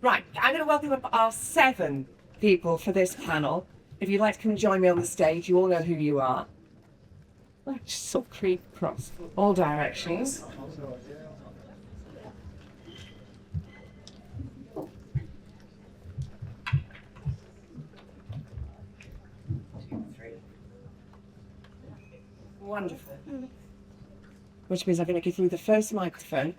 Right, I'm going to welcome up our 7 people for this panel. If you'd like to come and join me on the stage, you all know who you are. Let's sort of creep across all directions. Wonderful. Which means I'm going to give you the first microphone.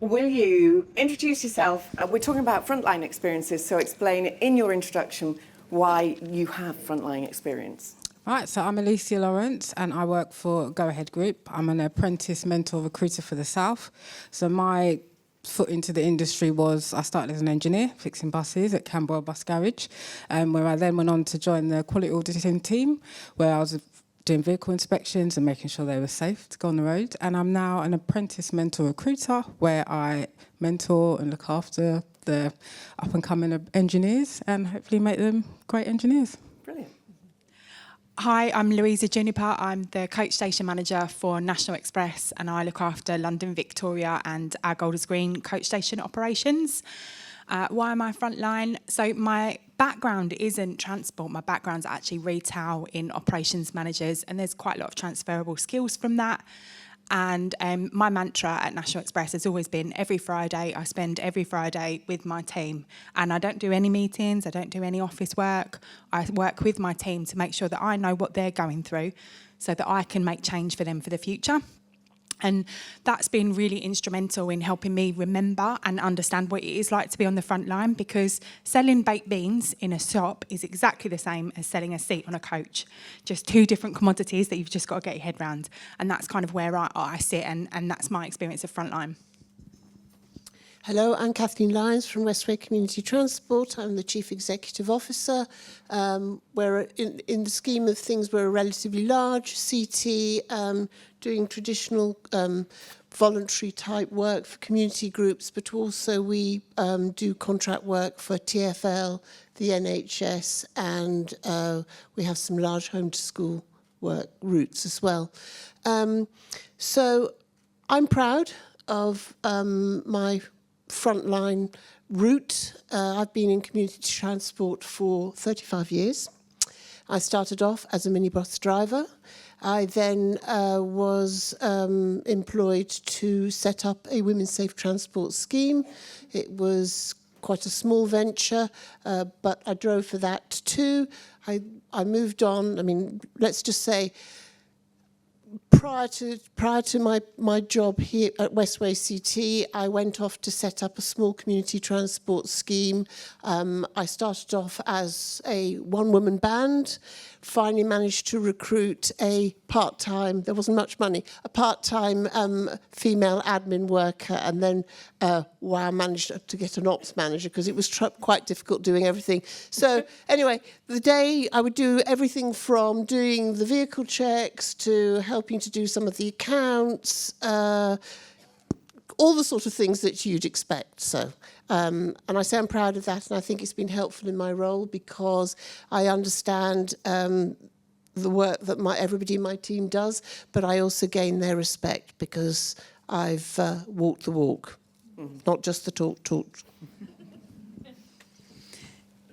Will you introduce yourself? We're talking about frontline experiences, so explain in your introduction why you have frontline experience. Right, so I'm Alicia Lawrence and I work for Go Ahead Group. I'm an apprentice mentor recruiter for the South. So my foot into the industry was, I started as an engineer fixing buses at Camberwell Bus Garage, where I then went on to join the quality auditing team, where I was doing vehicle inspections and making sure they were safe to go on the road. And I'm now an apprentice mentor recruiter, where I mentor and look after the up-and-coming engineers and hopefully make them great engineers. Brilliant. Hi, I'm Louisa Juniper. I'm the coach station manager for National Express and I look after London Victoria and our Golders Green coach station operations. Why am I frontline? So my background isn't transport, my background's actually retail in operations managers, and there's quite a lot of transferable skills from that. And my mantra at National Express has always been every Friday, I spend every Friday with my team. And I don't do any meetings, I don't do any office work. I work with my team to make sure that I know what they're going through so that I can make change for them for the future. And that's been really instrumental in helping me remember and understand what it is like to be on the front line, because selling baked beans in a shop is exactly the same as selling a seat on a coach. Just 2 different commodities that you've just got to get your head around. And that's kind of where I sit, and that's my experience of frontline. Hello, I'm Kathleen Lyons from Westway Community Transport. I'm the Chief Executive Officer. We're in the scheme of things, we're a relatively large CT, doing traditional voluntary type work for community groups, but also we do contract work for TfL, the NHS, and we have some large home to school work routes as well. So I'm proud of my frontline route. I've been in community transport for 35 years. I started off as a minibus driver. I then was employed to set up a women's safe transport scheme. It was quite a small venture, but I drove for that too. I moved on. I mean, let's just say, prior to my job here at Westway CT, I went off to set up a small community transport scheme. I started off as a one-woman band, finally managed to recruit a part-time, there wasn't much money, a part-time female admin worker, and then I managed to get an ops manager because it was quite difficult doing everything. So anyway, the day I would do everything from doing the vehicle checks to helping to do some of the accounts, all the sort of things that you'd expect. So, and I say I'm proud of that, and I think it's been helpful in my role because I understand the work that everybody in my team does, but I also gain their respect because I've walked the walk, not just the talk.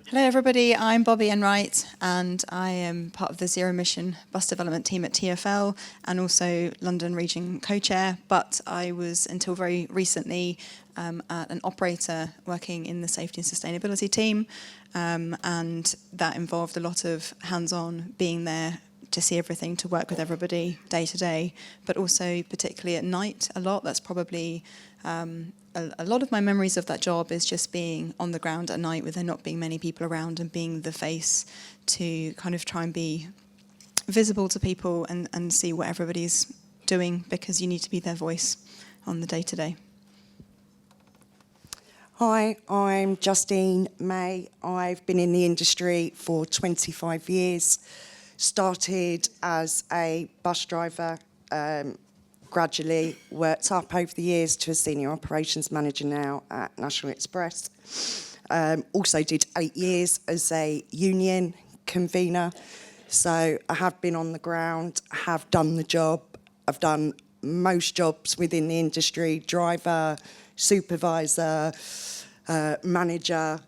Hello everybody, I'm Bobby Enright and I am part of the Zero Emission Bus Development team at TfL and also London Region Co-Chair, but I was until very recently an operator working in the Safety and Sustainability team, and that involved a lot of hands-on being there to see everything, to work with everybody day to day, but also particularly at night a lot. That's probably a lot of my memories of that job is just being on the ground at night with there not being many people around and being the face to kind of try and be visible to people and see what everybody's doing, because you need to be their voice on the day-to-day. Hi, I'm Justine May. I've been in the industry for 25 years. Started as a bus driver, gradually worked up over the years to a senior operations manager now at National Express. Also did 8 years as a union convener. So I have been on the ground, have done the job. I've done most jobs within the industry, driver, supervisor, manager.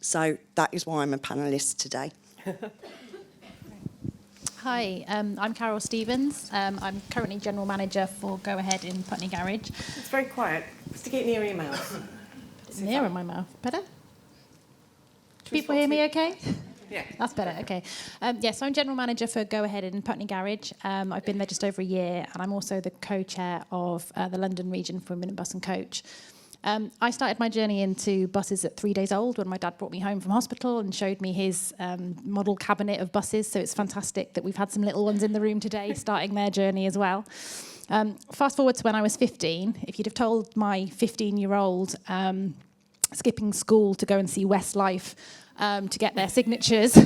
So that is why I'm a panellist today. Hi, I'm Carol Stevens. I'm currently General Manager for Go Ahead in Putney Garage. It's very quiet. Stick it near your mouth. It's nearer my mouth. Better? Should we People swap hear me seats? okay? Yeah. That's better, okay. Yes, I'm General Manager for Go Ahead in Putney Garage. I've been there just over a year, and I'm also the co-chair of the London region for Women in Bus and Coach. I started my journey into buses at 3 days old when my dad brought me home from hospital and showed me his model cabinet of buses. So it's fantastic that we've had some little ones in the room today starting their journey as well. Fast forward to when I was 15, if you'd have told my 15-year-old skipping school to go and see Westlife to get their signatures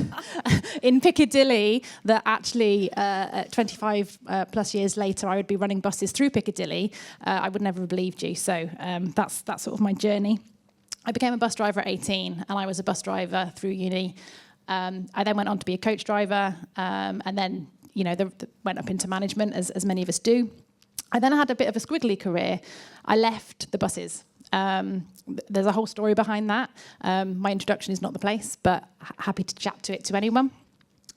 in Piccadilly, that actually 25 plus years later I would be running buses through Piccadilly, I would never have believed you. So that's sort of my journey. I became a bus driver at 18, and I was a bus driver through uni. I then went on to be a coach driver, and then went up into management, as many of us do. I then had a bit of a squiggly career. I left the buses. There's a whole story behind that. My introduction is not the place, but happy to chat to anyone.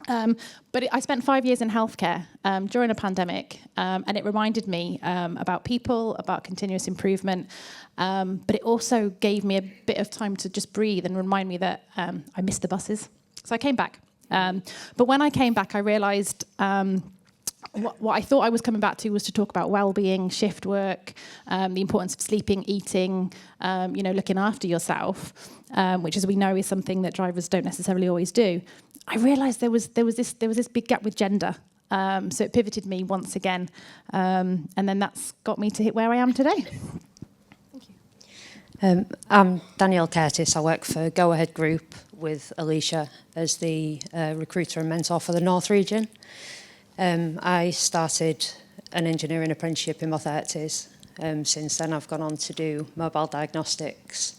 I spent 5 years in healthcare during a pandemic, and it reminded me about people, about continuous improvement, but it also gave me a bit of time to just breathe and remind me that I missed the buses. So I came back. But when I came back, I realised what I thought I was coming back to was to talk about well-being, shift work, the importance of sleeping, eating, looking after yourself, which, as we know, is something that drivers don't necessarily always do. I realised there was this big gap with gender, so it pivoted me once again, and then that's got me to hit where I am today. I'm Danielle Curtis. I work for Go Ahead Group with Alicia as the recruiter and mentor for the North region. I started an engineering apprenticeship in my 30s. Since then, I've gone on to do mobile diagnostics,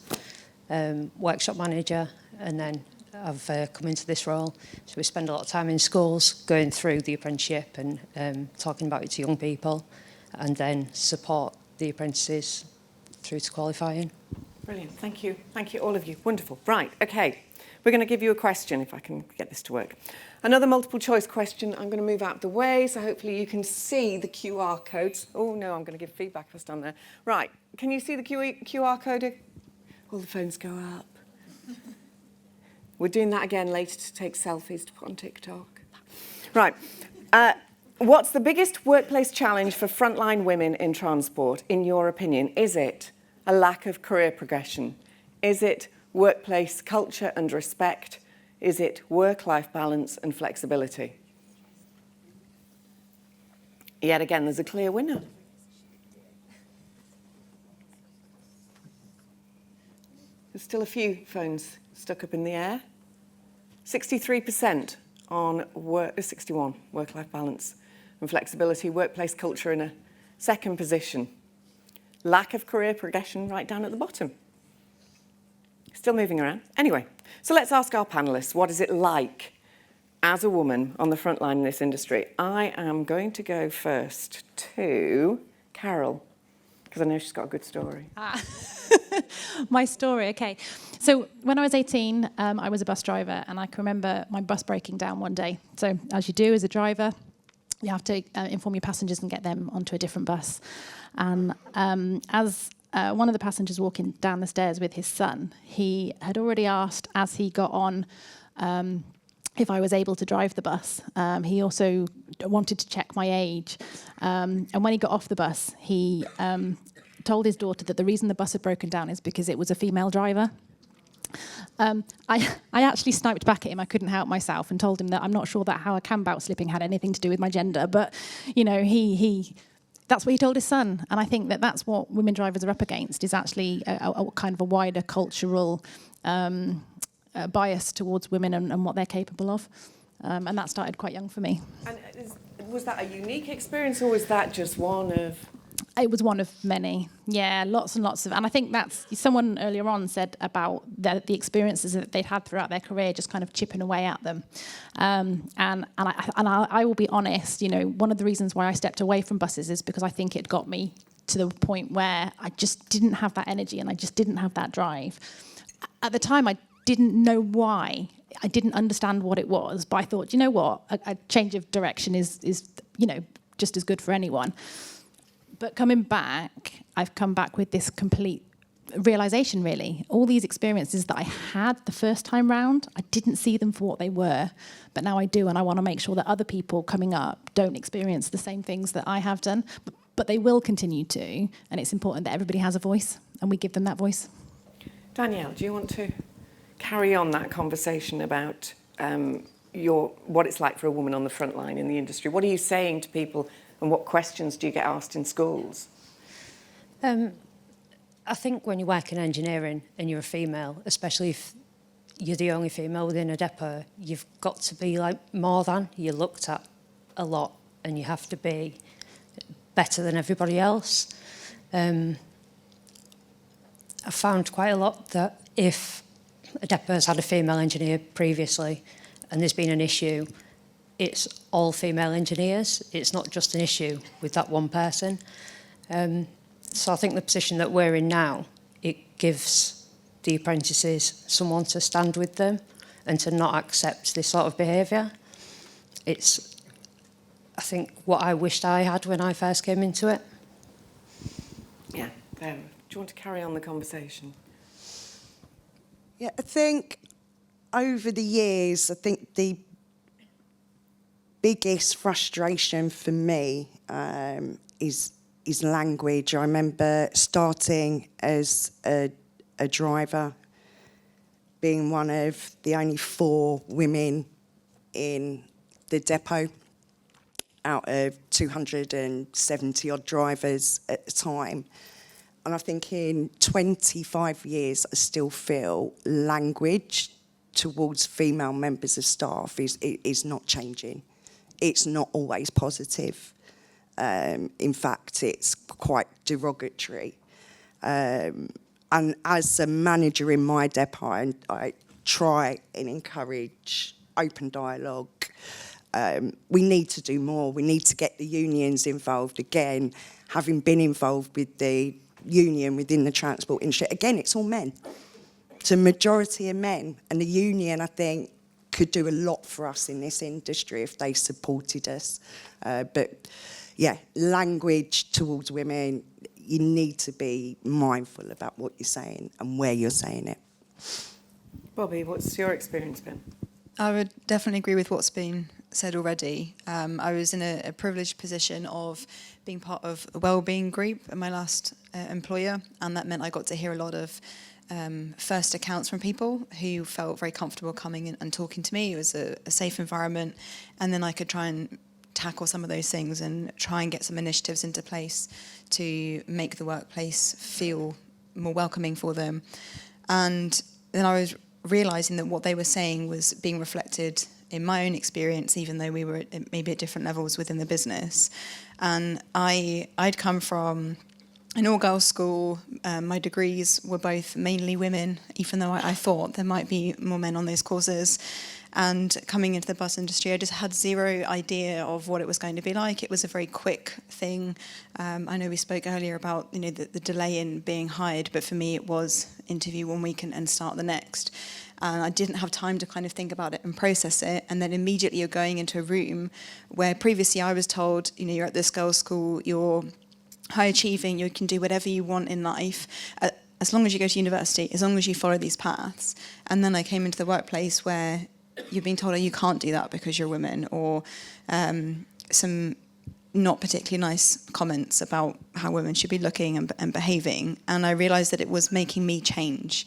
workshop manager, and then I've come into this role. So we spend a lot of time in schools going through the apprenticeship and talking about it to young people, and then support the apprentices through to qualifying. Brilliant. Thank you. Thank you, all of you. Wonderful. Right. Okay. We're going to give you a question, if I can get this to work. Another multiple choice question. I'm going to move out the way, so hopefully you can see the QR codes. Oh, no, I'm going to give feedback if I stand there. Right. Can you see the QR code? All the phones go up. We're doing that again later to take selfies to put on TikTok. Right. What's the biggest workplace challenge for frontline women in transport, in your opinion? Is it a lack of career progression? Is it workplace culture and respect? Is it work-life balance and flexibility? Yet again, there's a clear winner. There's still a few phones stuck up in the air. 63% on 61, work-life balance and flexibility, workplace culture in a second position. Lack of career progression right down at the bottom. Still moving around. Anyway, so let's ask our panellists, what is it like as a woman on the front line in this industry? I am going to go first to Carol, because I know she's got a good story. My story, okay. So when I was 18, I was a bus driver, and I can remember my bus breaking down one day. So as you do as a driver, you have to inform your passengers and get them onto a different bus. And as one of the passengers walking down the stairs with his son, he had already asked as he got on if I was able to drive the bus. He also wanted to check my age. And when he got off the bus, he told his daughter that the reason the bus had broken down is because it was a female driver. I actually sniped back at him. I couldn't help myself and told him that I'm not sure that how a cam bout slipping had anything to do with my gender. But, he that's what he told his son. And I think that that's what women drivers are up against, is actually a kind of a wider cultural bias towards women and what they're capable of. And that started quite young for me. And was that a unique experience, or was that just one of... It was one of many. Yeah, lots and lots of... And I think that's... Someone earlier on said about the experiences that they'd had throughout their career just kind of chipping away at them. And I will be honest, one of the reasons why I stepped away from buses is because I think it got me to the point where I just didn't have that energy and I just didn't have that drive. At the time, I didn't know why. I didn't understand what it was, but I thought, you know what, a change of direction is just as good for anyone. But coming back, I've come back with this complete realization, really. All these experiences that I had the first time round, I didn't see them for what they were, but now I do, and I want to make sure that other people coming up don't experience the same things that I have done, but they will continue to, and it's important that everybody has a voice, and we give them that voice. Danielle, do you want to carry on that conversation about what it's like for a woman on the front line in the industry? What are you saying to people, and what questions do you get asked in schools? I think when you work in engineering and you're a female, especially if you're the only female within a depot, you've got to be like more than. You're looked at a lot and you have to be better than everybody else. I found quite a lot that if a depot has had a female engineer previously and there's been an issue, it's all female engineers. It's not just an issue with that one person. So I think the position that we're in now, it gives the apprentices someone to stand with them and to not accept this sort of behaviour. It's, I think, what I wished I had when I first came into it. Yeah, do you want to carry on the conversation? Yeah, I think over the years, I think the biggest frustration for me is language. I remember starting as a driver, being one of the only 4 women in the depot out of 270 odd drivers at the time. And I think in 25 years, I still feel language towards female members of staff is not changing. It's not always positive. In fact, it's quite derogatory. And as a manager in my depot, I try and encourage open dialogue. We need to do more. We need to get the unions involved again. Having been involved with the union within the transport industry, again, it's all men. It's a majority of men. And the union, I think, could do a lot for us in this industry if they supported us. But yeah, language towards women, you need to be mindful about what you're saying and where you're saying it. Bobby, what's your experience been? I would definitely agree with what's been said already. I was in a privileged position of being part of a wellbeing group at my last employer, and that meant I got to hear a lot of first accounts from people who felt very comfortable coming in and talking to me. It was a safe environment, and then I could try and tackle some of those things and try and get some initiatives into place to make the workplace feel more welcoming for them. And then I was realising that what they were saying was being reflected in my own experience, even though we were maybe at different levels within the business. And I'd come from an all-girls school. My degrees were both mainly women, even though I thought there might be more men on those courses. And coming into the bus industry, I just had zero idea of what it was going to be like. It was a very quick thing. I know we spoke earlier about the delay in being hired, but for me it was interview 1 week and start the next. And I didn't have time to kind of think about it and process it. And then immediately you're going into a room where previously I was told, you're at this girls' school, you're high achieving, you can do whatever you want in life, as long as you go to university, as long as you follow these paths. And then I came into the workplace where you're being told, you can't do that because you're a woman, or some not particularly nice comments about how women should be looking and behaving. And I realised that it was making me change.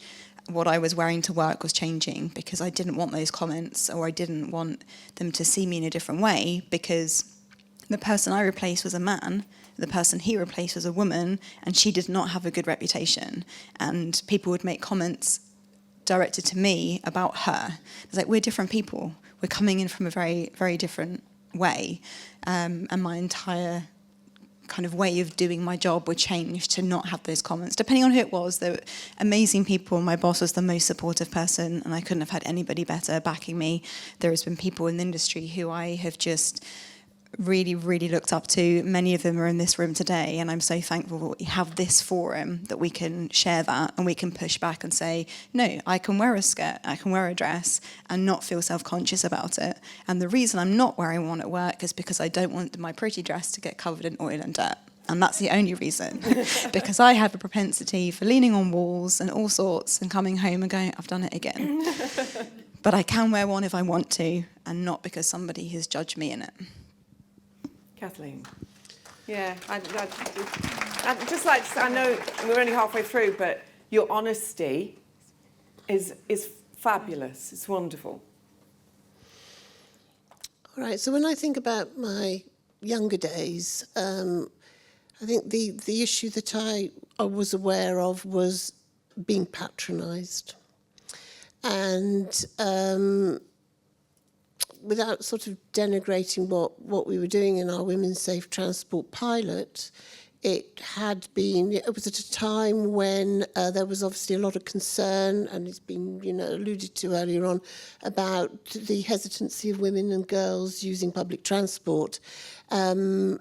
What I was wearing to work was changing because I didn't want those comments, or I didn't want them to see me in a different way, because the person I replaced was a man, the person he replaced was a woman, and she did not have a good reputation. And people would make comments directed to me about her. It's like, we're different people. We're coming in from a very, very different way. And my entire kind of way of doing my job would change to not have those comments. Depending on who it was, they were amazing people. My boss was the most supportive person, and I couldn't have had anybody better backing me. There has been people in the industry who I have just really, really looked up to. Many of them are in this room today, and I'm so thankful that we have this forum that we can share that and we can push back and say, no, I can wear a skirt, I can wear a dress and not feel self-conscious about it. And the reason I'm not wearing one at work is because I don't want my pretty dress to get covered in oil and dirt. And that's the only reason, because I have a propensity for leaning on walls and all sorts and coming home and going, I've done it again. But I can wear one if I want to, and not because somebody has judged me in it. Kathleen. Yeah, I'd just like to say, I know we're only halfway through, but your honesty is fabulous. It's wonderful. All right, so when I think about my younger days, I think the issue that I was aware of was being patronised. And without sort of denigrating what we were doing in our Women's Safe Transport pilot, it was at a time when there was obviously a lot of concern, and it's been, alluded to earlier on, about the hesitancy of women and girls using public transport, and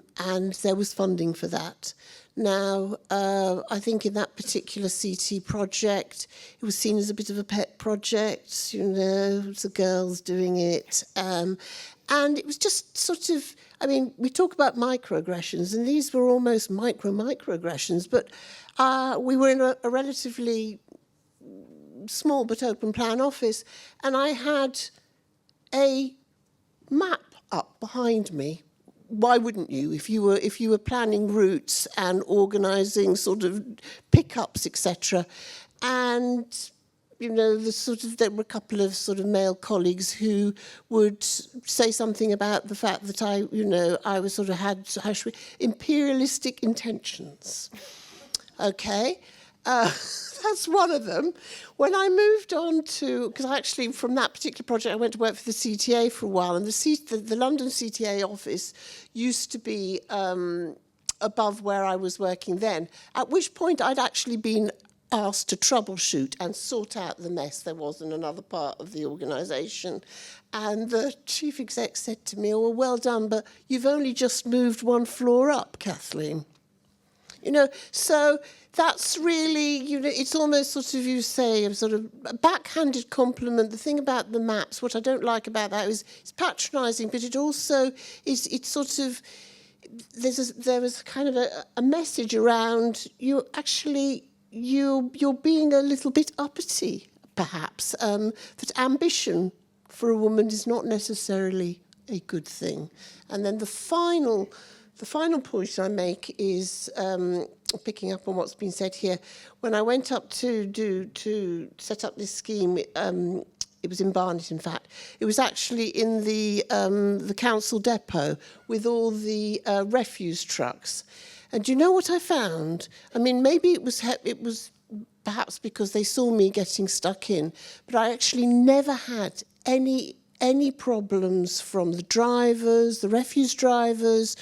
there was funding for that. Now, I think in that particular CT project, it was seen as a bit of a pet project, it was the girls doing it. And it was just sort of, we talk about microaggressions, and these were almost microaggressions, but we were in a relatively small but open plan office, and I had a map up behind me. Why wouldn't you? If you were planning routes and organising sort of pickups, etc. And there were a couple of sort of male colleagues who would say something about the fact that I was sort of had imperialistic intentions. Okay. That's one of them. When I moved on to, because actually from that particular project I went to work for the CTA for a while, and the London CTA office used to be above where I was working then, at which point I'd actually been asked to troubleshoot and sort out the mess there was in another part of the organisation. And the chief exec said to me, "Oh, well done, but you've only just moved one floor up, Kathleen." So that's really, it's almost sort of, you say, a sort of a backhanded compliment. The thing about the maps, what I don't like about that is it's patronising, but it also is, it's sort of, there was kind of a message around you're being a little bit uppity, perhaps, that ambition for a woman is not necessarily a good thing. And then the final point I make is picking up on what's been said here. When I went up to set up this scheme, it was in Barnet, in fact. It was actually in the council depot with all the refuse trucks. And do you know what I found? Maybe it was perhaps because they saw me getting stuck in, but I actually never had any problems from the drivers, the refuse drivers,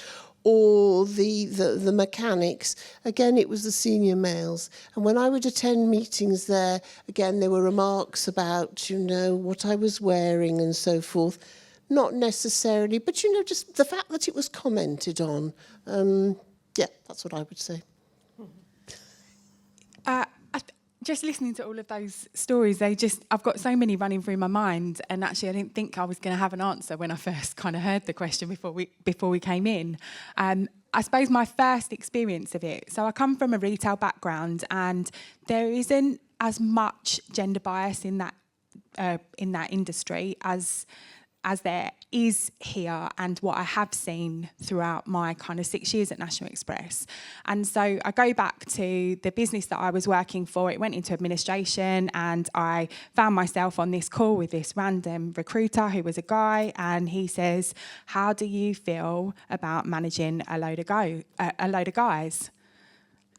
or the mechanics. Again, it was the senior males. And when I would attend meetings there, again, there were remarks about, what I was wearing and so forth. Not necessarily, but, just the fact that it was commented on. Yeah, that's what I would say. Just listening to all of those stories, I've got so many running through my mind, and actually I didn't think I was going to have an answer when I first kind of heard the question before we came in. I suppose my first experience of it, so I come from a retail background, and there isn't as much gender bias in that industry as there is here, and what I have seen throughout my kind of 6 years at National Express. And so I go back to the business that I was working for. It went into administration, and I found myself on this call with this random recruiter who was a guy, and he says, "How do you feel about managing a load of guys?"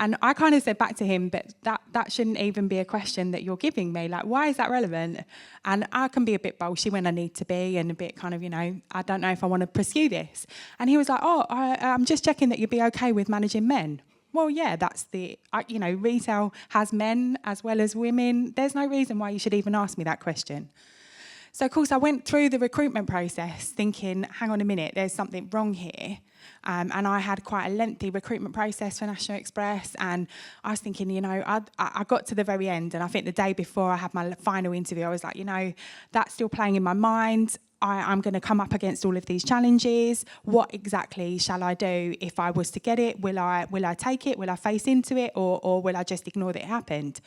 And I kind of said back to him, but that shouldn't even be a question that you're giving me. Like, why is that relevant? And I can be a bit bolshy when I need to be, and a bit kind of, I don't know if I want to pursue this. And he was like, I'm just checking that you'd be okay with managing men. Well, yeah, that's retail has men as well as women. There's no reason why you should even ask me that question. So, of course, I went through the recruitment process thinking, hang on a minute, there's something wrong here. And I had quite a lengthy recruitment process for National Express. And I was thinking, you know, I got to the very end. And I think the day before I had my final interview, I was like, you know, that's still playing in my mind. I'm going to come up against all of these challenges. What exactly shall I do if I was to get it? Will I take it? Will I face into it? Or will I just ignore that it happened?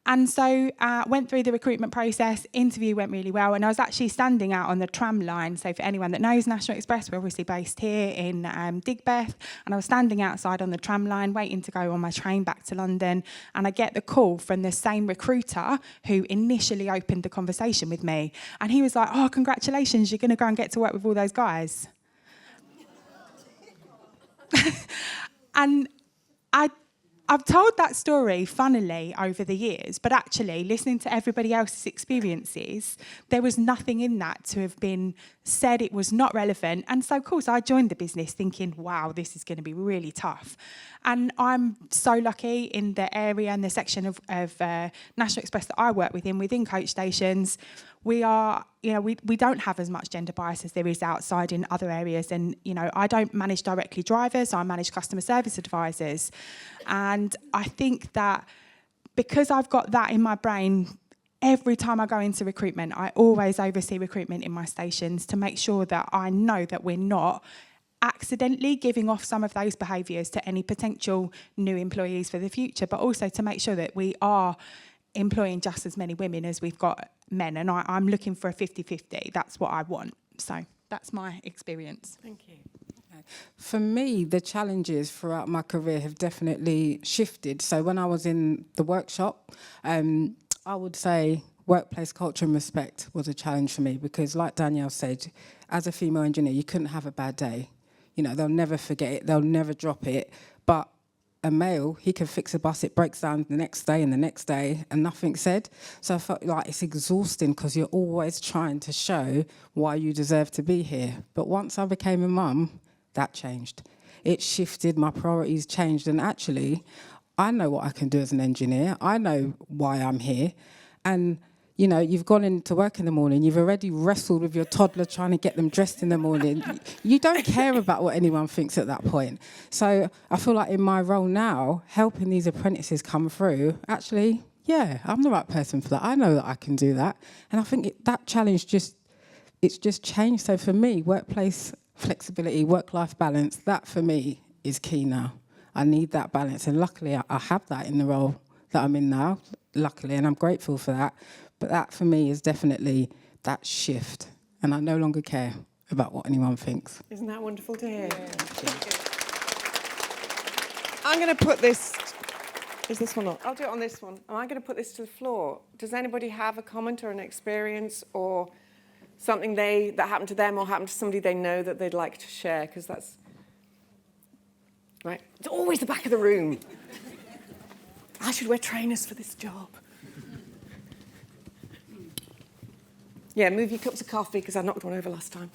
And so went through the recruitment process, interview went really well, and I was actually standing out on the tram line. So for anyone that knows National Express, we're obviously based here in Digbeth, and I was standing outside on the tram line waiting to go on my train back to London, and I get the call from the same recruiter who initially opened the conversation with me. And he was like, oh, congratulations, you're going to go and get to work with all those guys. And I've told that story funnily over the years, but actually listening to everybody else's experiences, there was nothing in that to have been said. It was not relevant. And so, of course, I joined the business thinking, wow, this is going to be really tough. And I'm so lucky in the area and the section of National Express that I work within coach stations. We are, you know, we don't have as much gender bias as there is outside in other areas. And, you know, I don't manage directly drivers, I manage customer service advisors. And I think that because I've got that in my brain, every time I go into recruitment, I always oversee recruitment in my stations to make sure that I know that we're not accidentally giving off some of those behaviours to any potential new employees for the future, but also to make sure that we are employing just as many women as we've got men. And I'm looking for a 50-50. That's what I want. So that's my experience. Thank you. For me, the challenges throughout my career have definitely shifted. So when I was in the workshop, I would say workplace culture and respect was a challenge for me because, like Danielle said, as a female engineer, you couldn't have a bad day. You know, they'll never forget it, they'll never drop it. But a male, he can fix a bus, it breaks down the next day and the next day, and nothing's said. So I felt like it's exhausting because you're always trying to show why you deserve to be here. But once I became a mum, that changed. It shifted, my priorities changed, and actually, I know what I can do as an engineer. I know why I'm here. And, you know, you've gone into work in the morning, you've already wrestled with your toddler trying to get them dressed in the morning. You don't care about what anyone thinks at that point. So I feel like in my role now, helping these apprentices come through, actually, yeah, I'm the right person for that. I know that I can do that. And I think that challenge it's just changed. So for me, workplace flexibility, work-life balance, that for me is key now. I need that balance, and luckily I have that in the role that I'm in now, luckily, and I'm grateful for that. But that for me is definitely that shift, and I no longer care about what anyone thinks. Isn't that wonderful to hear? I'm going to put this... Is this one on? I'll do it on this one. And I'm going to put this to the floor. Does anybody have a comment or an experience or something that happened to them or happened to somebody they know that they'd like to share? Because that's... Right. It's always the back of the room. I should wear trainers for this job. Yeah, move your cups of coffee because I knocked one over last time.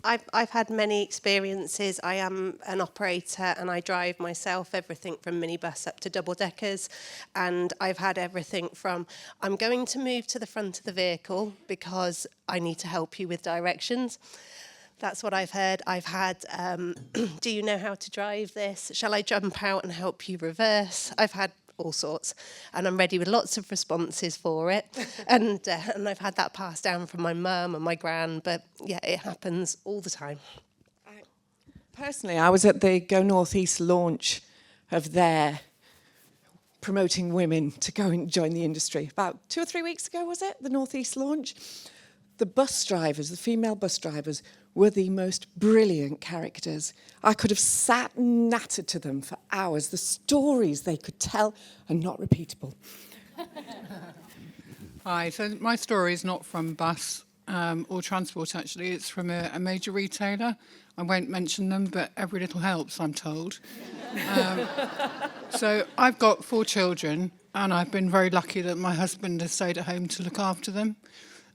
I've had many experiences. I am an operator and I drive myself, everything from minibus up to double deckers. And I've had everything from, I'm going to move to the front of the vehicle because I need to help you with directions. That's what I've heard. I've had, do you know how to drive this? Shall I jump out and help you reverse? I've had all sorts, and I'm ready with lots of responses for it. And I've had that passed down from my mum and my gran, but yeah, it happens all the time. Personally, I was at the Go North East launch of their promoting women to go and join the industry. About 2 or 3 weeks ago, was it? The North East launch. The bus drivers, the female bus drivers, were the most brilliant characters. I could have sat and nattered to them for hours. The stories they could tell are not repeatable. Hi, so my story is not from bus or transport, actually. It's from a major retailer. I won't mention them, but every little helps, I'm told. So I've got 4 children, and I've been very lucky that my husband has stayed at home to look after them.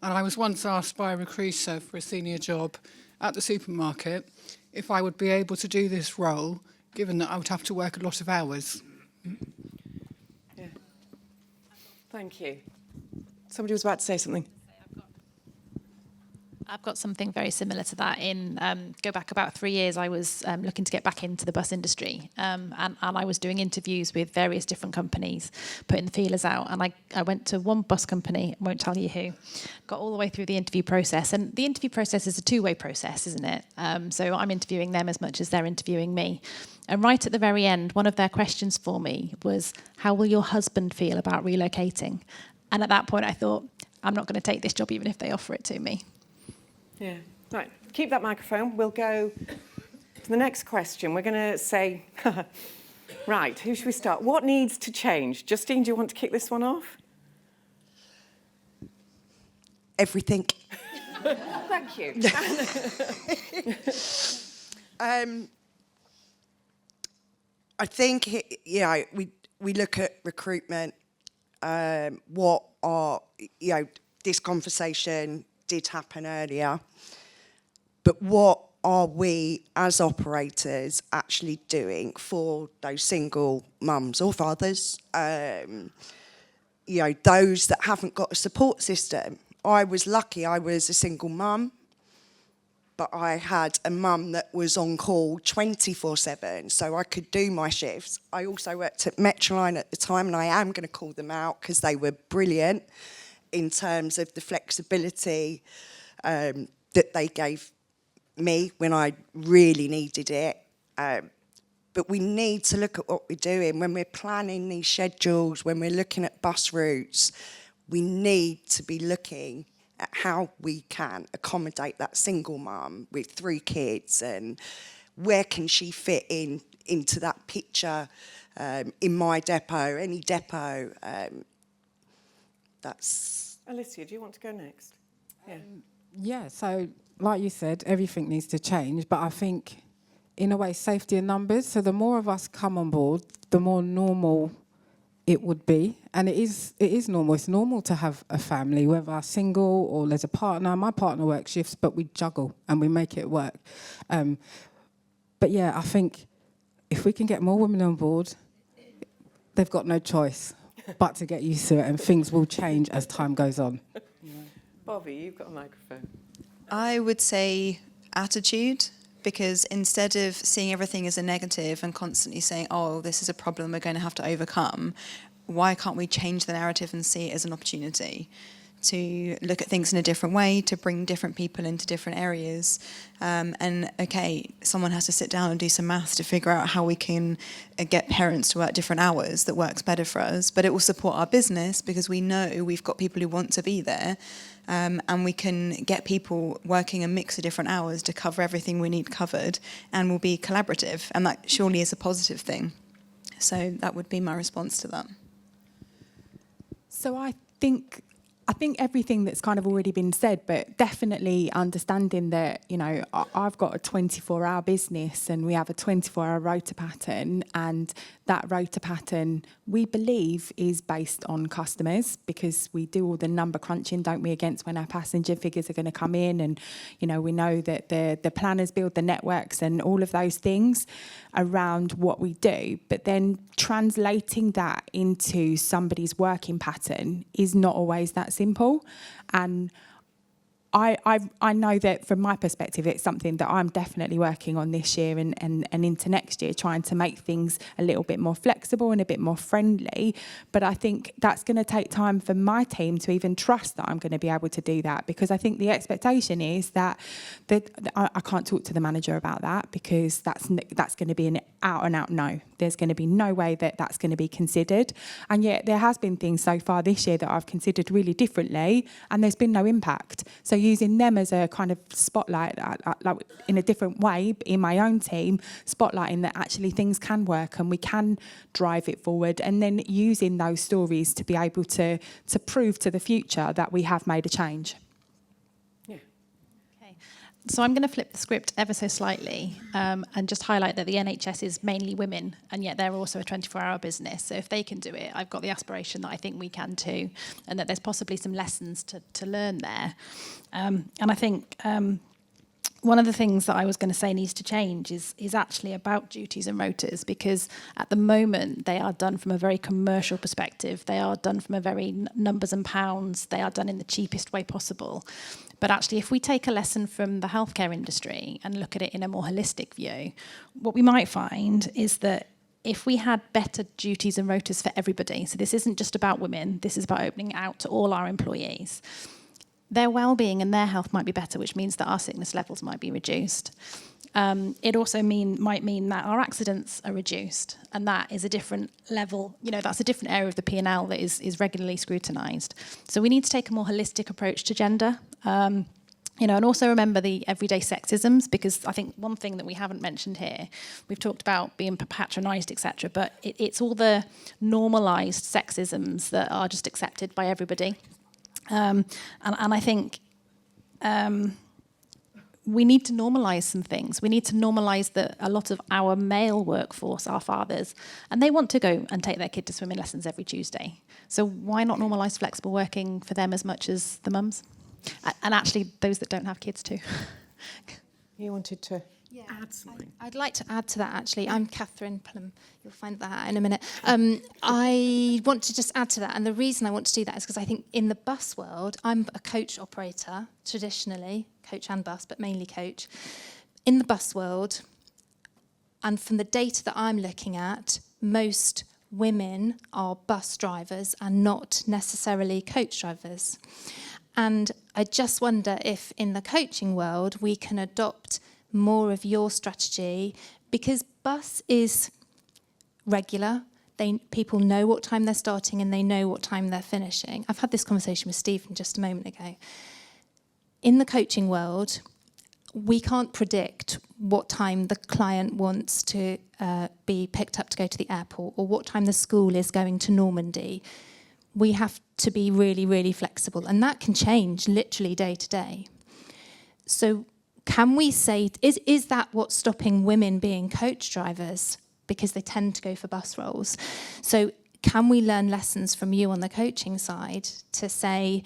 And I was once asked by a recruiter for a senior job at the supermarket if I would be able to do this role, given that I would have to work a lot of hours. Yeah. Thank you. Somebody was about to say something. I've got something very similar to that. Go back about 3 years, I was looking to get back into the bus industry, and I was doing interviews with various different companies, putting the feelers out. And I went to one bus company, I won't tell you who, got all the way through the interview process. And the interview process is a two-way process, isn't it? So I'm interviewing them as much as they're interviewing me. And right at the very end, one of their questions for me was, how will your husband feel about relocating? And at that point, I thought, I'm not going to take this job even if they offer it to me. Yeah. Right. Keep that microphone. We'll go to the next question. We're going to say, right, who should we start? What needs to change? Justine, do you want to kick this one off? Everything. Thank you. I think, we look at recruitment, what are, this conversation did happen earlier, but what are we as operators actually doing for those single mums or fathers, those that haven't got a support system? I was lucky, I was a single mum, but I had a mum that was on call 24/7, so I could do my shifts. I also worked at Metroline at the time, and I am going to call them out because they were brilliant in terms of the flexibility that they gave me when I really needed it. But we need to look at what we're doing. When we're planning these schedules, when we're looking at bus routes, we need to be looking at how we can accommodate that single mum with 3 kids, and where can she fit into that picture in my depot, any depot. That's... Alicia, do you want to go next? Yeah. Yeah, so like you said, everything needs to change, but I think in a way safety in numbers. So the more of us come on board, the more normal it would be. And it is normal. It's normal to have a family, whether single or there's a partner. My partner works shifts, but we juggle and we make it work. But yeah, I think if we can get more women on board, they've got no choice but to get used to it, and things will change as time goes on. Bobby, you've got a microphone. I would say attitude, because instead of seeing everything as a negative and constantly saying, oh, this is a problem we're going to have to overcome, why can't we change the narrative and see it as an opportunity to look at things in a different way, to bring different people into different areas? And okay, someone has to sit down and do some maths to figure out how we can get parents to work different hours that works better for us, but it will support our business because we know we've got people who want to be there. And we can get people working a mix of different hours to cover everything we need covered, and we'll be collaborative, and that surely is a positive thing. So that would be my response to that. So I think everything that's kind of already been said, but definitely understanding that, I've got a 24-hour business and we have a 24-hour rota pattern, and that rota pattern, we believe, is based on customers, because we do all the number crunching, don't we, against when our passenger figures are going to come in, and, we know that the planners build the networks and all of those things around what we do. But then translating that into somebody's working pattern is not always that simple. And I know that from my perspective, it's something that I'm definitely working on this year and into next year, trying to make things a little bit more flexible and a bit more friendly. But I think that's going to take time for my team to even trust that I'm going to be able to do that, because I think the expectation is that I can't talk to the manager about that, because that's going to be an out and out no. There's going to be no way that that's going to be considered. And yet there has been things so far this year that I've considered really differently, and there's been no impact. So using them as a kind of spotlight, like in a different way in my own team, spotlighting that actually things can work and we can drive it forward, and then using those stories to be able to prove to the future that we have made a change. So I'm going to flip the script ever so slightly and just highlight that the NHS is mainly women, and yet they're also a 24-hour business. So if they can do it, I've got the aspiration that I think we can too, and that there's possibly some lessons to learn there. And I think one of the things that I was going to say needs to change is actually about duties and rotas, because at the moment they are done from a very commercial perspective. They are done from a very numbers and pounds. They are done in the cheapest way possible. But actually, if we take a lesson from the healthcare industry and look at it in a more holistic view, what we might find is that if we had better duties and rotas for everybody, so this isn't just about women, this is about opening out to all our employees, their well-being and their health might be better, which means that our sickness levels might be reduced. It also might mean that our accidents are reduced, and that is a different level. That's a different area of the P&L that is regularly scrutinised. So we need to take a more holistic approach to gender. And also remember the everyday sexisms, because I think one thing that we haven't mentioned here, we've talked about being patronised, etc., but it's all the normalised sexisms that are just accepted by everybody. And I think we need to normalise some things. We need to normalise that a lot of our male workforce are fathers, and they want to go and take their kid to swimming lessons every Tuesday. So why not normalise flexible working for them as much as the mums? And actually, those that don't have kids too. You wanted to add something? I'd like to add to that, actually. I'm Catherine Plum. You'll find that out in a minute. I want to just add to that, and the reason I want to do that is because I think in the bus world, I'm a coach operator, traditionally, coach and bus, but mainly coach. In the bus world, and from the data that I'm looking at, most women are bus drivers and not necessarily coach drivers. And I just wonder if in the coaching world we can adopt more of your strategy, because bus is regular. People know what time they're starting and they know what time they're finishing. I've had this conversation with Stephen just a moment ago. In the coaching world, we can't predict what time the client wants to be picked up to go to the airport, or what time the school is going to Normandy. We have to be really, really flexible, and that can change literally day to day. So can we say, is that what's stopping women being coach drivers? Because they tend to go for bus roles. So can we learn lessons from you on the coaching side to say,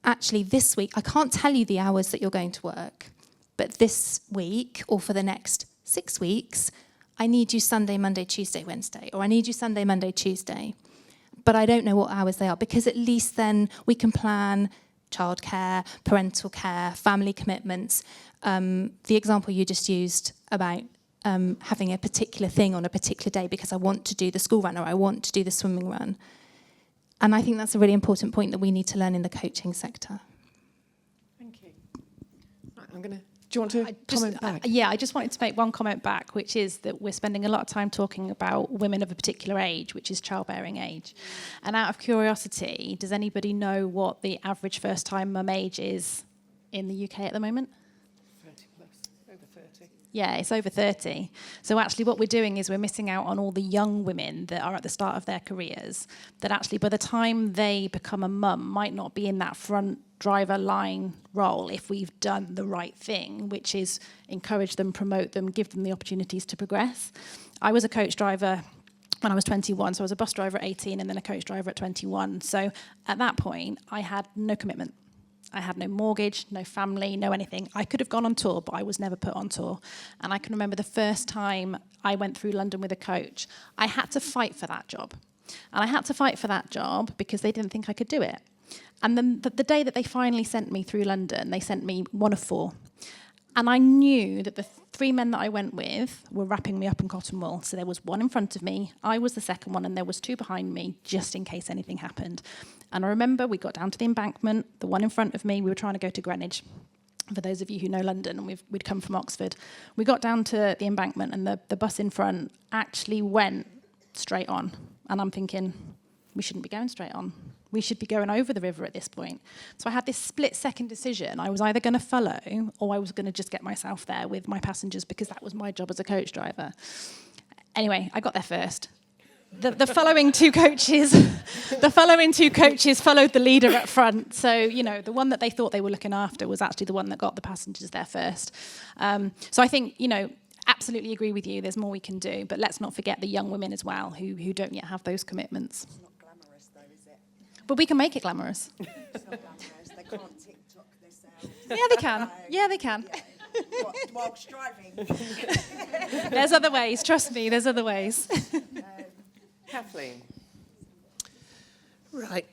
actually this week, I can't tell you the hours that you're going to work, but this week or for the next 6 weeks, I need you Sunday, Monday, Tuesday, Wednesday, or I need you Sunday, Monday, Tuesday. But I don't know what hours they are, because at least then we can plan childcare, parental care, family commitments. The example you just used about having a particular thing on a particular day because I want to do the school run or I want to do the swimming run. And I think that's a really important point that we need to learn in the coaching sector. Thank you. Right, do you want to comment back? I just wanted to make one comment back, which is that we're spending a lot of time talking about women of a particular age, which is childbearing age. And out of curiosity, does anybody know what the average first-time mum age is in the UK at the moment? 30 plus, over 30. Yeah, it's over 30. So actually what we're doing is we're missing out on all the young women that are at the start of their careers, that actually by the time they become a mum might not be in that front driver line role if we've done the right thing, which is encourage them, promote them, give them the opportunities to progress. I was a coach driver when I was 21, so I was a bus driver at 18 and then a coach driver at 21. So at that point, I had no commitment. I had no mortgage, no family, no anything. I could have gone on tour, but I was never put on tour. And I can remember the first time I went through London with a coach, I had to fight for that job. And I had to fight for that job because they didn't think I could do it. And then the day that they finally sent me through London, they sent me one of 4. And I knew that the 3 men that I went with were wrapping me up in cotton wool. So there was one in front of me, I was the second one, and there was 2 behind me, just in case anything happened. And I remember we got down to the embankment, the one in front of me, we were trying to go to Greenwich. For those of you who know London, and we'd come from Oxford. We got down to the embankment, and the bus in front actually went straight on. And I'm thinking, we shouldn't be going straight on. We should be going over the river at this point. So I had this split-second decision. I was either going to follow or I was going to just get myself there with my passengers because that was my job as a coach driver. Anyway, I got there first. The following two coaches followed the leader up front. So, the one that they thought they were looking after was actually the one that got the passengers there first. So I think, absolutely agree with you. There's more we can do, but let's not forget the young women as well who don't yet have those commitments. But we can make it glamorous. It's not glamorous. They can't TikTok this out. Yeah, they can. Yeah, they can. Whilst driving. There's other ways, trust me, there's other ways. Kathleen. Right.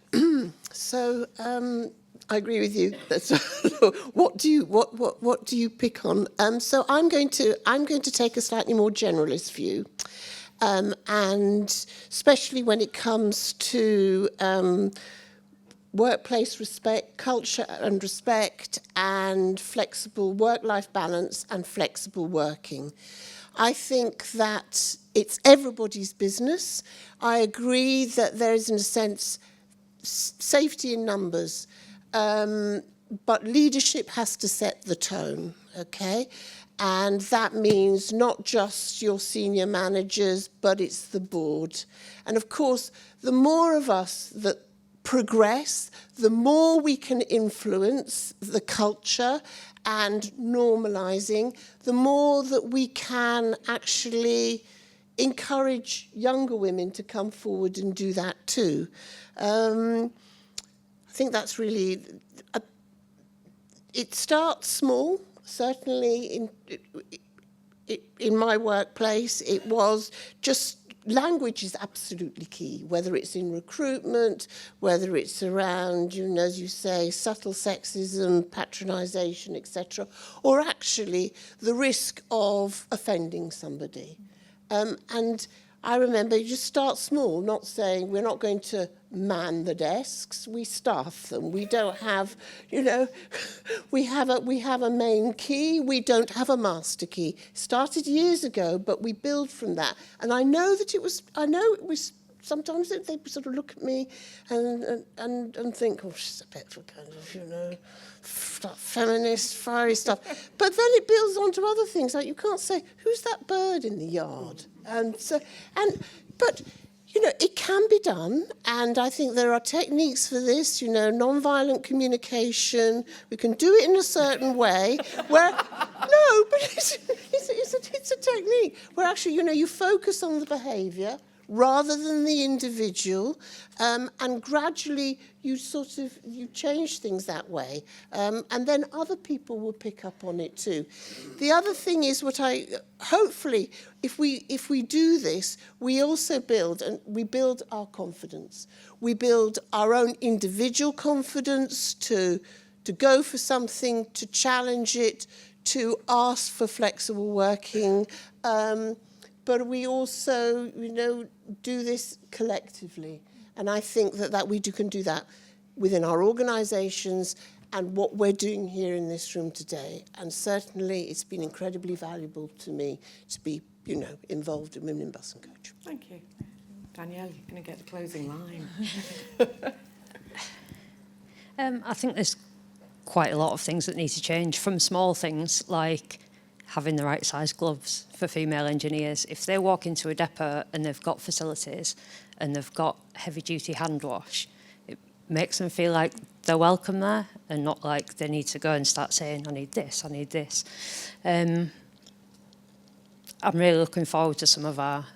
So I agree with you. What do you pick on? So I'm going to take a slightly more generalist view, and especially when it comes to workplace respect, culture and respect, and flexible work-life balance and flexible working. I think that it's everybody's business. I agree that there is, in a sense, safety in numbers, but leadership has to set the tone, okay? And that means not just your senior managers, but it's the board. And of course, the more of us that progress, the more we can influence the culture and normalising, the more that we can actually encourage younger women to come forward and do that too. I think that's really... it starts small, certainly in my workplace. It was just... language is absolutely key, whether it's in recruitment, whether it's around, you know, as you say, subtle sexism, patronisation, etc., or actually the risk of offending somebody. And I remember you just start small, not saying we're not going to man the desks, we staff them. We don't have, you know, we have a main key, we don't have a master key. Started years ago, but we build from that. And I know it was sometimes they sort of look at me and think, oh, she's a bit for kind of, you know, feminist, fiery stuff. But then it builds onto other things, like you can't say, who's that bird in the yard? But you know, it can be done, and I think there are techniques for this, you know, non-violent communication. We can do it in a certain way where, no, but it's a technique where actually, you know, you focus on the behaviour rather than the individual, and gradually you change things that way, and then other people will pick up on it too. The other thing is hopefully, if we do this, we also build our confidence. We build our own individual confidence to go for something, to challenge it, to ask for flexible working, but we also, you know, do this collectively. And I think that we can do that within our organisations and what we're doing here in this room today. And certainly it's been incredibly valuable to me to be, you know, involved in Women in Bus and Coach. Thank you. Danielle, you're going to get the closing line. I think there's quite a lot of things that need to change, from small things like having the right size gloves for female engineers. If they walk into a depot and they've got facilities and they've got heavy duty hand wash, it makes them feel like they're welcome there and not like they need to go and start saying, I need this, I need this. I'm really looking forward to some of our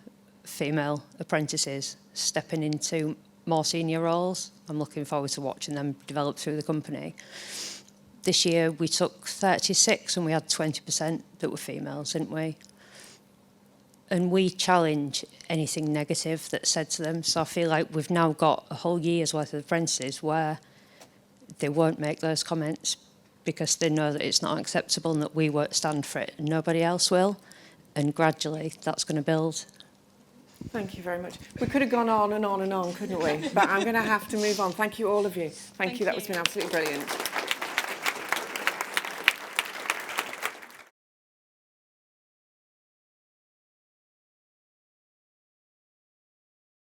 female apprentices stepping into more senior roles. I'm looking forward to watching them develop through the company. This year we took 36 and we had 20% that were females, didn't we? And we challenge anything negative that's said to them. So I feel like we've now got a whole year's worth of apprentices where they won't make those comments because they know that it's not acceptable and that we won't stand for it and nobody else will. And gradually that's going to build. Thank you very much. We could have gone on and on and on, couldn't we? But I'm going to have to move on. Thank you, all of you. Thank you. That has been absolutely brilliant.